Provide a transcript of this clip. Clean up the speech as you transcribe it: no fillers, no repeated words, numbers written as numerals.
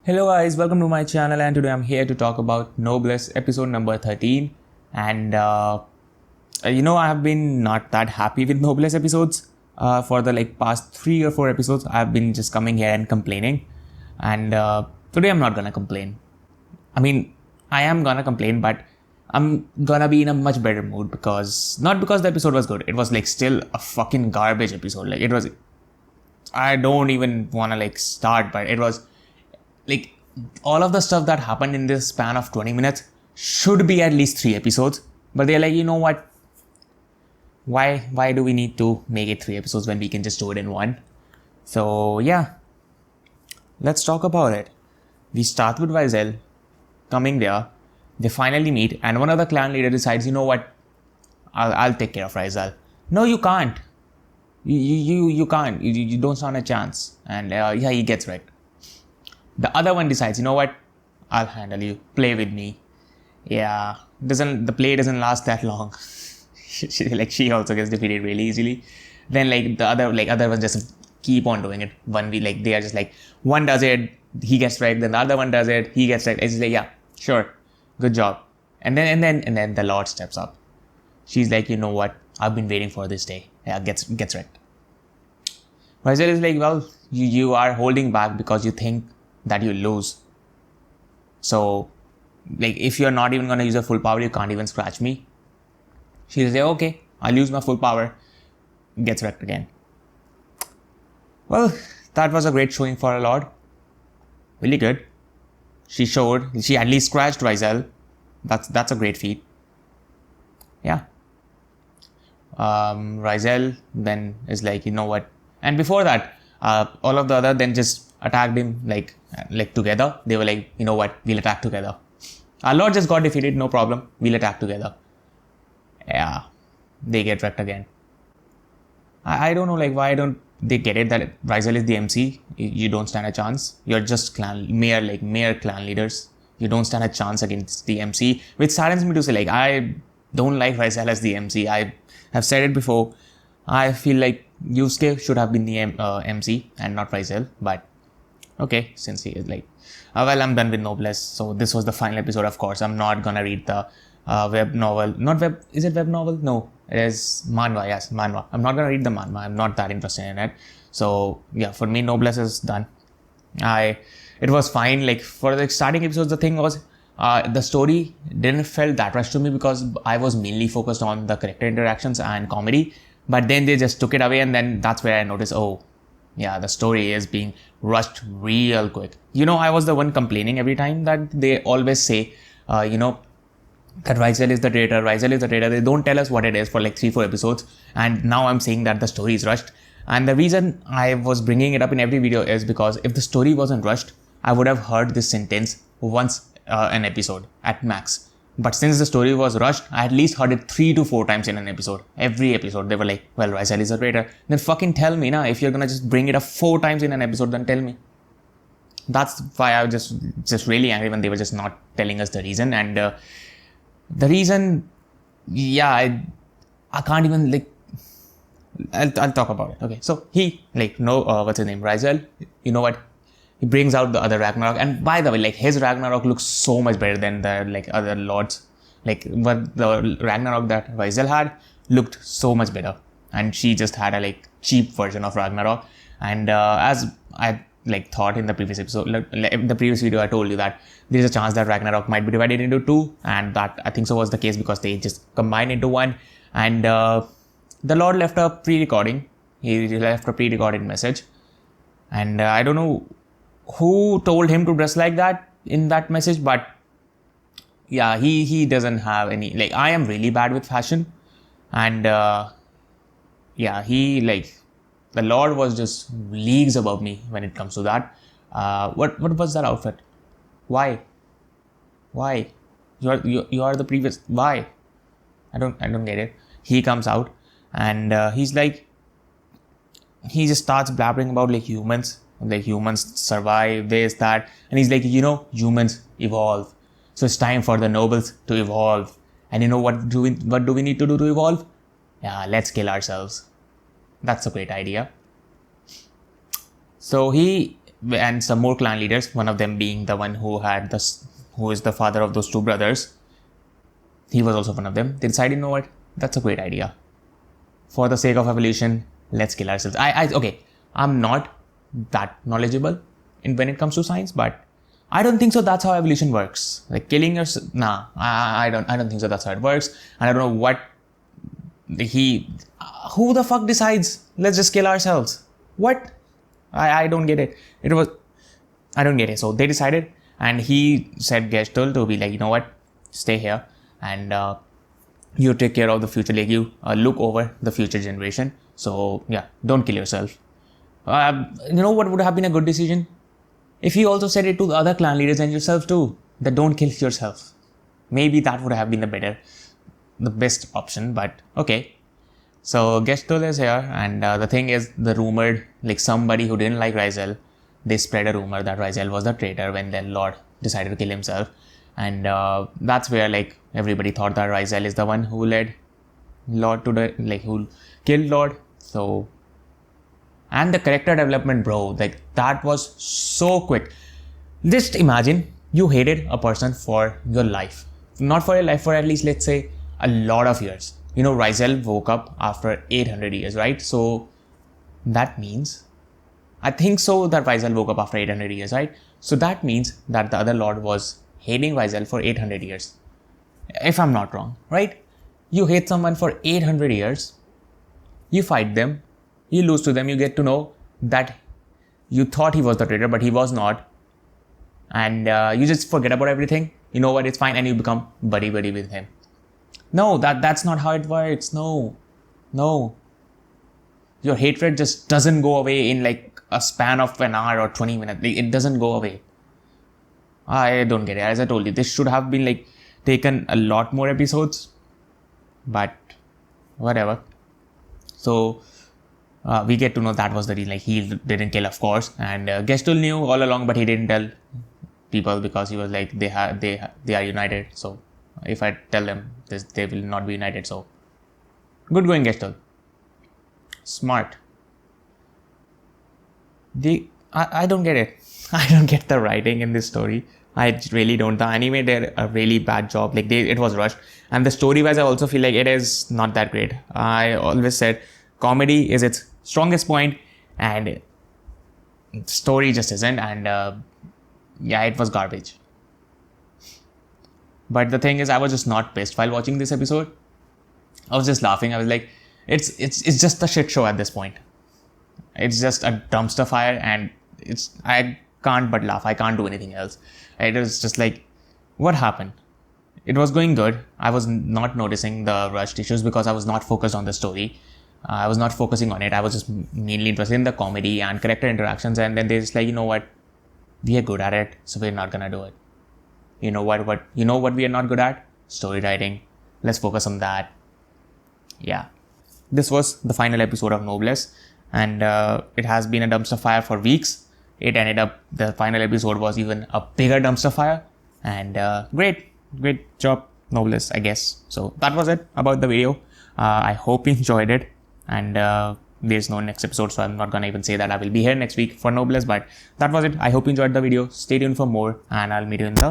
Hello guys, welcome to my channel, and today I'm here to talk about Noblesse episode number 13. And I have been not that happy with Noblesse episodes for the past 3 or 4 episodes. I've been just coming here and complaining, and today I'm not gonna complain. I mean, I am gonna complain, but I'm gonna be in a much better mood because not because the episode was good. It was still a fucking garbage episode. It was. I don't even wanna start, but it was like all of the stuff that happened in this span of 20 minutes should be at least 3 episodes, but they're like, you know what, why do we need to make it 3 episodes when we can just do it in one? So yeah, let's talk about it. We start with Vizel coming there. They finally meet, and one of the clan leader decides, you know what, I'll take care of Vizel. No, you can't. You can't. You don't stand a chance. And yeah, he gets wrecked. The other one decides, you know what, I'll handle you. Play with me. Yeah, the play doesn't last that long. she also gets defeated really easily. Then the other ones just keep on doing it. They are just one does it, he gets wrecked. Then the other one does it, he gets wrecked. It's yeah, sure, good job. And then the Lord steps up. She's like, you know what, I've been waiting for this day. Yeah, gets wrecked. Vizel is like, well, you are holding back because you think that you lose. So, if you're not even gonna use your full power, you can't even scratch me. She'll say, okay, I'll use my full power. Gets wrecked again. Well, that was a great showing for a Lord. Really good. She at least scratched Vizel. That's a great feat. Yeah. Vizel then is like, you know what? And before that, all of the other then just attacked him together. They were like, you know what, we'll attack together. Our Lord just got defeated, no problem. We'll attack together. Yeah, they get wrecked again. I don't know why don't they get it that Vizel is the MC. You don't stand a chance. You're just mere clan leaders. You don't stand a chance against the MC, which saddens me to say I don't like Vizel as the MC. I have said it before. I feel like Yusuke should have been the MC and not Vizel, but okay, since he is well, I'm done with Noblesse. So this was the final episode, of course. I'm not gonna read the web novel. Is it web novel? No, it is manhwa. Yes, manhwa. I'm not gonna read the manhwa. I'm not that interested in it. So yeah, for me, Noblesse is done. It was fine. For the starting episodes, the thing was, the story didn't feel that rushed to me because I was mainly focused on the character interactions and comedy. But then they just took it away, and then that's where I noticed, oh, yeah, the story is being rushed real quick. I was the one complaining every time that they always say, that Vizel is the traitor, Vizel is the traitor. They don't tell us what it is for 3-4 episodes. And now I'm saying that the story is rushed. And the reason I was bringing it up in every video is because if the story wasn't rushed, I would have heard this sentence once an episode at max. But since the story was rushed, I at least heard it 3 to 4 times in an episode. Every episode, they were like, well, Vizel is a traitor. Then fucking tell me, if you're gonna just bring it up 4 times in an episode, then tell me. That's why I was just really angry when they were just not telling us the reason. And the reason, yeah, I can't even, I'll talk about it. Okay, so he, what's his name? Vizel, you know what? He brings out the other Ragnarok, and by the way, his Ragnarok looks so much better than the other lords. But the Ragnarok that Vizel had looked so much better, and she just had a cheap version of Ragnarok. And as I thought in the previous episode, in the previous video, I told you that there is a chance that Ragnarok might be divided into 2, and that I think so was the case because they just combined into one. And the Lord left a pre-recording. He left a pre-recorded message, and I don't know who told him to dress like that in that message, but yeah, he doesn't have any, I am really bad with fashion, and yeah, the Lord was just leagues above me when it comes to that. What was that outfit? Why you are the previous, why? I don't get it. He comes out and he just starts blabbering about humans survive this, that, and he's like, humans evolve, so it's time for the nobles to evolve. And what do we need to do to evolve? Yeah, let's kill ourselves. That's a great idea. So he and some more clan leaders, one of them being the one who is the father of those two brothers. He was also one of them. They decided, you know what, that's a great idea. For the sake of evolution, let's kill ourselves. Okay, I'm not that knowledgeable when it comes to science, but I don't think so that's how evolution works. Like killing yourself, nah, I don't think so that's how it works. And I don't know what who the fuck decides, let's just kill ourselves? What? I don't get it. I don't get it. So they decided, and he said Gestul to be like, you know what, stay here and you take care of the future, like you look over the future generation. So yeah, don't kill yourself. You know what would have been a good decision? If he also said it to the other clan leaders and yourself too, that don't kill yourself. Maybe that would have been the best option, but okay. So Gestul is here, and the thing is, the rumored, like somebody who didn't like Ryzel, they spread a rumor that Ryzel was the traitor when their lord decided to kill himself. And that's where like everybody thought that Ryzel is the one who led Lord to who killed Lord. So, and the character development, bro, like that was so quick. Just imagine you hated a person for your life. Not for your life, for at least, let's say, a lot of years. You know, Ryzel woke up after 800 years, right? So that means, I think so that Ryzel woke up after 800 years, right? So that means that the other lord was hating Ryzel for 800 years. If I'm not wrong, right? You hate someone for 800 years, you fight them, you lose to them, you get to know that you thought he was the traitor, but he was not. And you just forget about everything. You know what, it's fine, and you become buddy with him. No, that's not how it works. No. Your hatred just doesn't go away in like a span of an hour or 20 minutes. It doesn't go away. I don't get it. As I told you, this should have been like taken a lot more episodes, but whatever. So we get to know that was the reason. Like he didn't kill, of course, and Gestul knew all along, but he didn't tell people because he was like they are united. So if I tell them this, they will not be united. So good going, Gestul. Smart. I don't get it. I don't get the writing in this story. I really don't. The anime did a really bad job. Like it was rushed, and the story wise, I also feel like it is not that great. I always said comedy is its strongest point, and story just isn't. And yeah, it was garbage. But the thing is, I was just not pissed while watching this episode. I was just laughing. I was like, it's just a shit show at this point. It's just a dumpster fire, and I can't but laugh. I can't do anything else. It was just like, what happened? It was going good. I was not noticing the rushed issues because I was not focused on the story. I was not focusing on it. I was just mainly interested in the comedy and character interactions. And then they're just like, you know what? We are good at it, so we're not gonna do it. You know what we are not good at? Story writing. Let's focus on that. Yeah. This was the final episode of Noblesse, and it has been a dumpster fire for weeks. It ended up, the final episode was even a bigger dumpster fire, and great job, Noblesse, I guess. So that was it about the video. I hope you enjoyed it, and there's no next episode, so I'm not gonna even say that I will be here next week for Noblesse, but that was it. I hope you enjoyed the video. Stay tuned for more, and I'll meet you in the